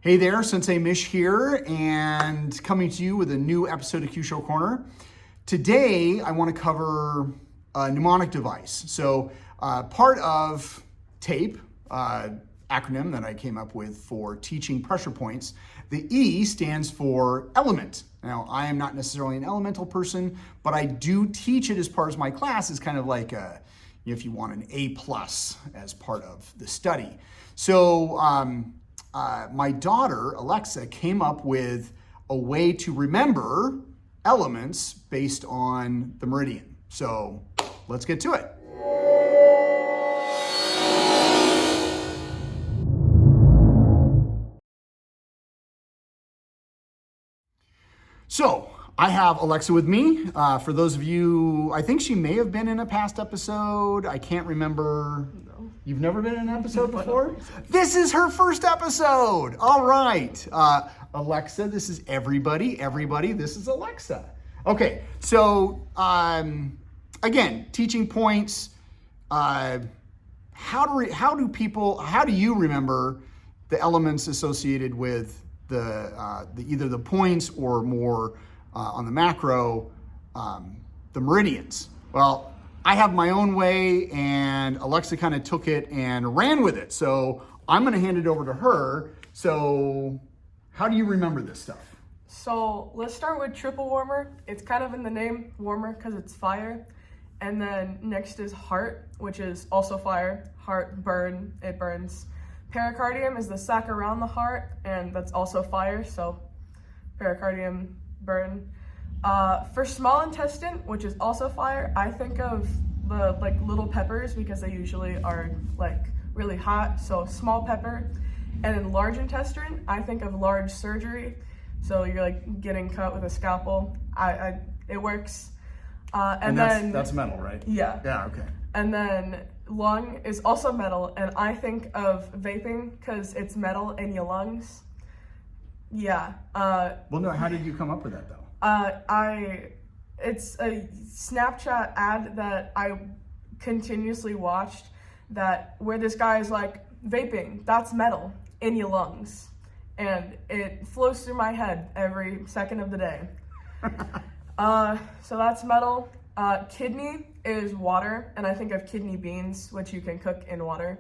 Hey there, Sensei Mish here, and coming to you with a new episode of Kyusho Korner. Today, I want to cover a mnemonic device. So, part of TAPE, acronym that I came up with for teaching pressure points, the E stands for element. Now, I am not necessarily an elemental person, but I do teach it as part of my class as kind of like if you want an A+ as part of the study. So, my daughter, Alexa, came up with a way to remember elements based on the meridian. So let's get to it. So I have Alexa with me. For those of you, I think she may have been in a past episode. I can't remember. No. You've never been in an episode before? This is her first episode. All right. Alexa, this is everybody. Everybody, this is Alexa. Okay, so again, teaching points. How do you remember the elements associated with the either the points or more on the macro, the meridians? Well, I have my own way, and Alexa kind of took it and ran with it. So I'm going to hand it over to her. So how do you remember this stuff? So let's start with triple warmer. It's kind of in the name, warmer, because it's fire. And then next is heart, which is also fire. Heart, burn, it burns. Pericardium is the sac around the heart, and that's also fire, so pericardium, burn. For small intestine, which is also fire, I think of the little peppers because they usually are really hot, so small pepper. And in large intestine, I think of large surgery, so you're getting cut with a scalpel. It works. And then that's metal, right? Yeah. Yeah. Okay. And then lung is also metal, and I think of vaping because it's metal in your lungs. Yeah. Well, no, how did you come up with that, though? It's a Snapchat ad that I continuously watched where this guy is vaping, that's metal in your lungs. And it flows through my head every second of the day. So that's metal. Kidney is water, and I think of kidney beans, which you can cook in water.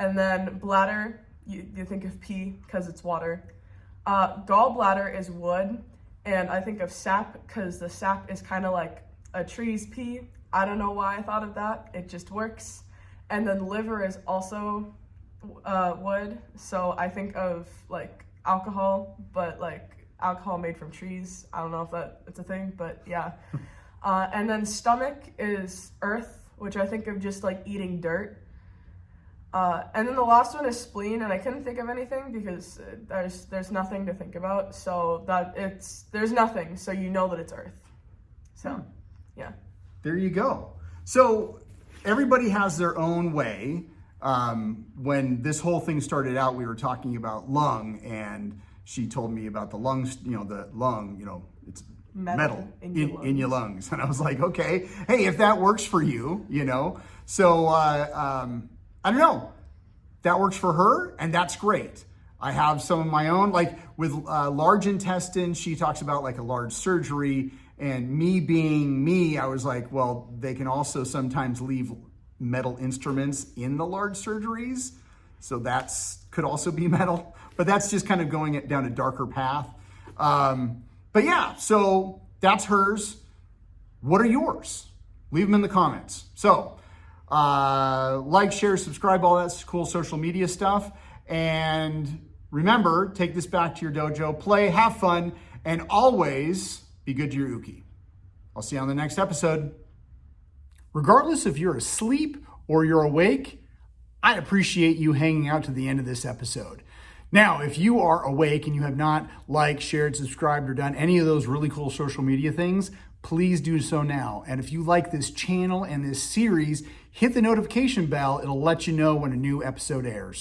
And then bladder, you think of pee because it's water. Gallbladder is wood, and I think of sap because the sap is kind of like a tree's pee. I don't know why I thought of that. It just works. And then liver is also wood, so I think of alcohol, but alcohol made from trees. I don't know if it's a thing, but yeah. And then stomach is earth, which I think of just eating dirt. And then the last one is spleen, and I couldn't think of anything because there's nothing to think about. So there's nothing, so you know that it's earth. So, yeah. There you go. So everybody has their own way. When this whole thing started out, we were talking about lung, and she told me about the lungs, the lung, it's metal in your lungs. And I was like, okay, hey, if that works for you, So I don't know. That works for her, and that's great. I have some of my own, with large intestine, she talks about a large surgery, and me being me, I was like, well, they can also sometimes leave metal instruments in the large surgeries. So could also be metal, but that's just kind of going it down a darker path. But yeah, so that's hers. What are yours? Leave them in the comments. So share, subscribe, all that cool social media stuff. And remember, take this back to your dojo, play, have fun, and always be good to your uke. I'll see you on the next episode. Regardless if you're asleep or you're awake, I appreciate you hanging out to the end of this episode. Now, if you are awake and you have not shared, subscribed, or done any of those really cool social media things, please do so now. And if you like this channel and this series, hit the notification bell. It'll let you know when a new episode airs.